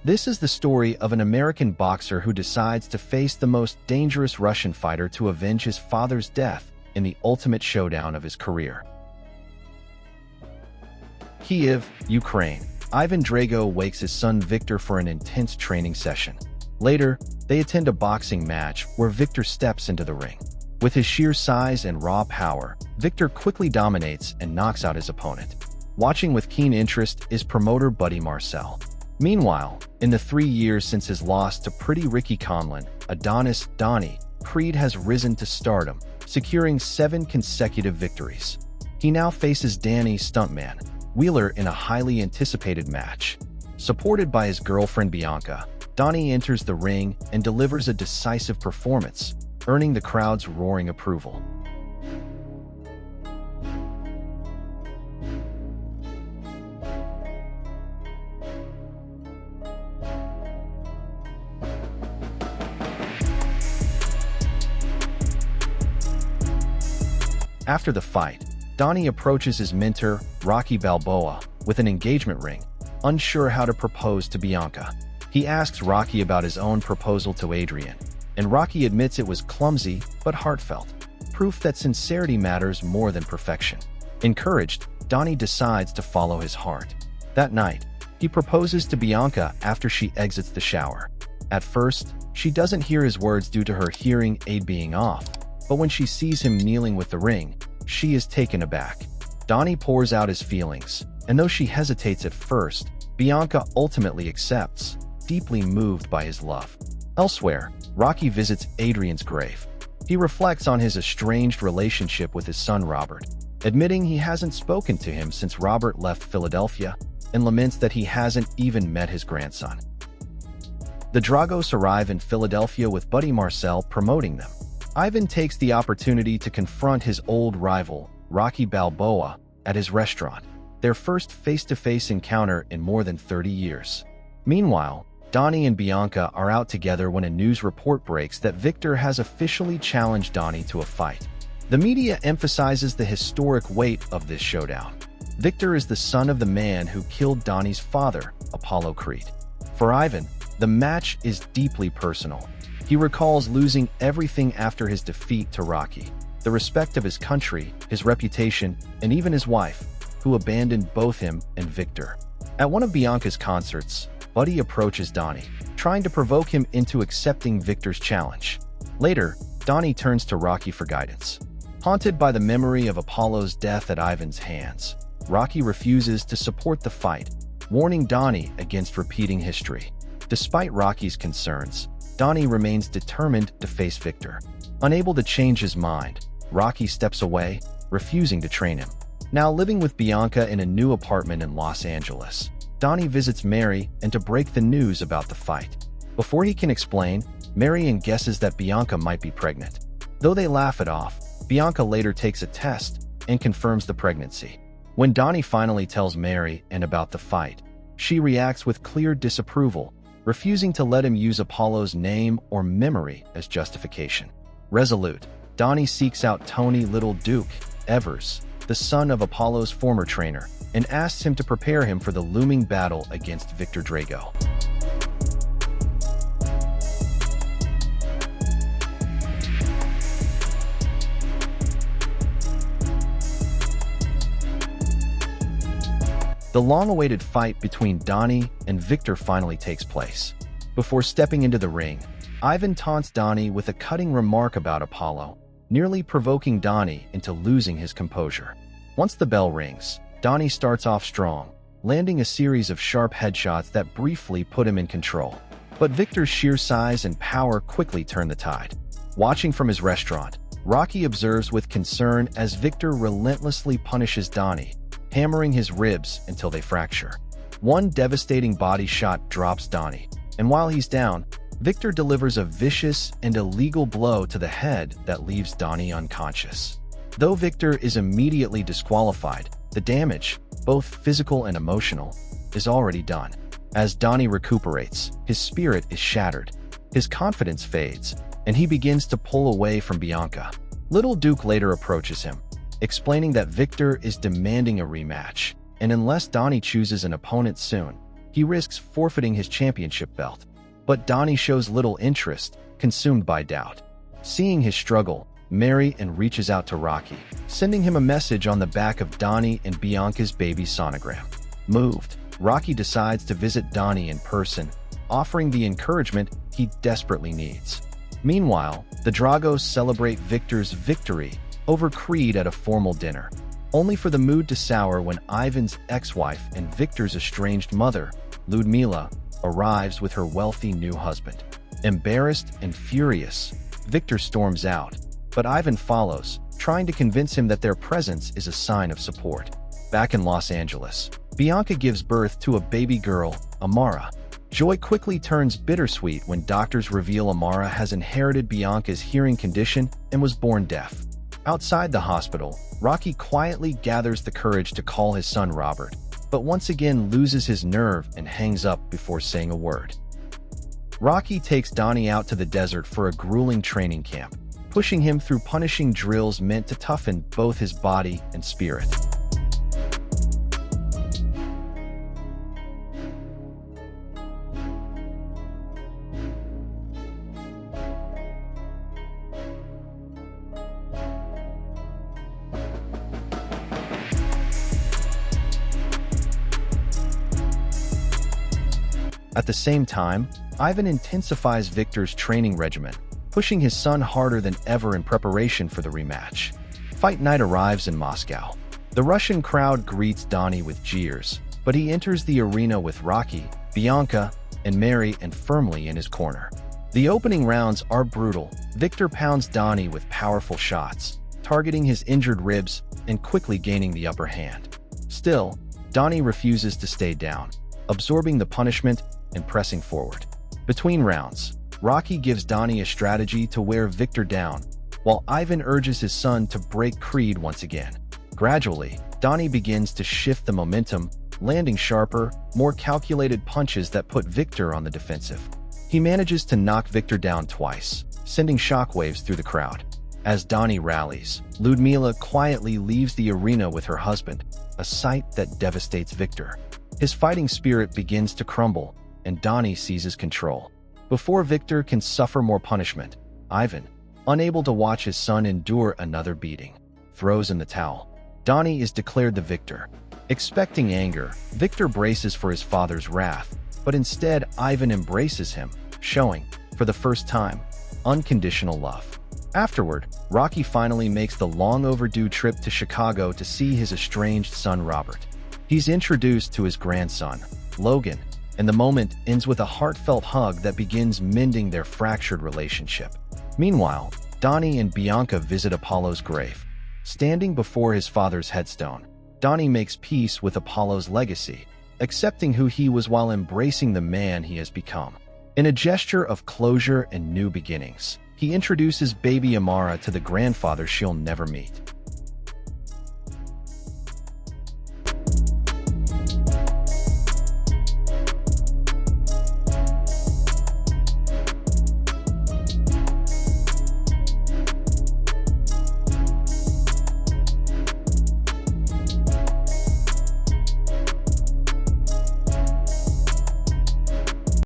This is the story of an American boxer who decides to face the most dangerous Russian fighter to avenge his father's death in the ultimate showdown of his career. Kyiv, Ukraine. Ivan Drago wakes his son Viktor for an intense training session. Later, they attend a boxing match where Viktor steps into the ring. With his sheer size and raw power, Viktor quickly dominates and knocks out his opponent. Watching with keen interest is promoter Buddy Marcel. Meanwhile, in the 3 years since his loss to Pretty Ricky Conlon, Adonis Creed has risen to stardom, securing 7 consecutive victories. He now faces Danny Stuntman Wheeler in a highly anticipated match. Supported by his girlfriend Bianca, Donnie enters the ring and delivers a decisive performance, earning the crowd's roaring approval. After the fight, Donnie approaches his mentor, Rocky Balboa, with an engagement ring, unsure how to propose to Bianca. He asks Rocky about his own proposal to Adrian, and Rocky admits it was clumsy but heartfelt, proof that sincerity matters more than perfection. Encouraged, Donnie decides to follow his heart. That night, he proposes to Bianca after she exits the shower. At first, she doesn't hear his words due to her hearing aid being off, but when she sees him kneeling with the ring, she is taken aback. Donnie pours out his feelings, and though she hesitates at first, Bianca ultimately accepts, deeply moved by his love. Elsewhere, Rocky visits Adrian's grave. He reflects on his estranged relationship with his son Robert, admitting he hasn't spoken to him since Robert left Philadelphia, and laments that he hasn't even met his grandson. The Dragos arrive in Philadelphia with Buddy Marcel promoting them. Ivan takes the opportunity to confront his old rival, Rocky Balboa, at his restaurant, their first face-to-face encounter in more than 30 years. Meanwhile, Donnie and Bianca are out together when a news report breaks that Viktor has officially challenged Donnie to a fight. The media emphasizes the historic weight of this showdown. Viktor is the son of the man who killed Donnie's father, Apollo Creed. For Ivan, the match is deeply personal. He recalls losing everything after his defeat to Rocky: the respect of his country, his reputation, and even his wife, who abandoned both him and Viktor. At one of Bianca's concerts, Buddy approaches Donnie, trying to provoke him into accepting Viktor's challenge. Later, Donnie turns to Rocky for guidance. Haunted by the memory of Apollo's death at Ivan's hands, Rocky refuses to support the fight, warning Donnie against repeating history. Despite Rocky's concerns, Donnie remains determined to face Viktor. Unable to change his mind, Rocky steps away, refusing to train him. Now living with Bianca in a new apartment in Los Angeles, Donnie visits Mary and to break the news about the fight. Before he can explain, Marion guesses that Bianca might be pregnant. Though they laugh it off, Bianca later takes a test and confirms the pregnancy. When Donnie finally tells Mary about the fight, she reacts with clear disapproval, refusing to let him use Apollo's name or memory as justification. Resolute, Donnie seeks out Tony Little Duke Evers, the son of Apollo's former trainer, and asks him to prepare him for the looming battle against Viktor Drago. The long-awaited fight between Donnie and Viktor finally takes place. Before stepping into the ring, Ivan taunts Donnie with a cutting remark about Apollo, nearly provoking Donnie into losing his composure. Once the bell rings, Donnie starts off strong, landing a series of sharp headshots that briefly put him in control. But Viktor's sheer size and power quickly turn the tide. Watching from his restaurant, Rocky observes with concern as Viktor relentlessly punishes Donnie, hammering his ribs until they fracture. One devastating body shot drops Donnie, and while he's down, Viktor delivers a vicious and illegal blow to the head that leaves Donnie unconscious. Though Viktor is immediately disqualified, the damage, both physical and emotional, is already done. As Donnie recuperates, his spirit is shattered, his confidence fades, and he begins to pull away from Bianca. Little Duke later approaches him, explaining that Viktor is demanding a rematch, and unless Donnie chooses an opponent soon, He risks forfeiting his championship belt. But Donnie shows little interest, consumed by doubt. Seeing his struggle, Marion reaches out to Rocky, sending him a message on the back of Donnie and Bianca's baby sonogram. Moved, Rocky decides to visit Donnie in person, offering the encouragement he desperately needs. Meanwhile, the Dragos celebrate Viktor's victory over Creed at a formal dinner, only for the mood to sour when Ivan's ex-wife and Viktor's estranged mother, Ludmila, arrives with her wealthy new husband. Embarrassed and furious, Viktor storms out, but Ivan follows, trying to convince him that their presence is a sign of support. Back in Los Angeles, Bianca gives birth to a baby girl, Amara. Joy quickly turns bittersweet when doctors reveal Amara has inherited Bianca's hearing condition and was born deaf. Outside the hospital, Rocky quietly gathers the courage to call his son Robert, but once again loses his nerve and hangs up before saying a word. Rocky takes Donnie out to the desert for a grueling training camp, pushing him through punishing drills meant to toughen both his body and spirit. At the same time, Ivan intensifies Viktor's training regimen, pushing his son harder than ever in preparation for the rematch. Fight night arrives in Moscow. The Russian crowd greets Donnie with jeers, but he enters the arena with Rocky, Bianca, and Marion firmly in his corner. The opening rounds are brutal. Viktor pounds Donnie with powerful shots, targeting his injured ribs and quickly gaining the upper hand. Still, Donnie refuses to stay down, absorbing the punishment and pressing forward. Between rounds, Rocky gives Donnie a strategy to wear Viktor down, while Ivan urges his son to break Creed once again. Gradually, Donnie begins to shift the momentum, landing sharper, more calculated punches that put Viktor on the defensive. He manages to knock Viktor down twice, sending shockwaves through the crowd. As Donnie rallies, Ludmila quietly leaves the arena with her husband, a sight that devastates Viktor. His fighting spirit begins to crumble, and Donnie seizes control. Before Viktor can suffer more punishment, Ivan, unable to watch his son endure another beating, throws in the towel. Donnie is declared the victor. Expecting anger, Viktor braces for his father's wrath, but instead Ivan embraces him, showing, for the first time, unconditional love. Afterward, Rocky finally makes the long-overdue trip to Chicago to see his estranged son Robert. He's introduced to his grandson, Logan, and the moment ends with a heartfelt hug that begins mending their fractured relationship. Meanwhile, Donnie and Bianca visit Apollo's grave. Standing before his father's headstone, Donnie makes peace with Apollo's legacy, accepting who he was while embracing the man he has become. In a gesture of closure and new beginnings, he introduces baby Amara to the grandfather she'll never meet.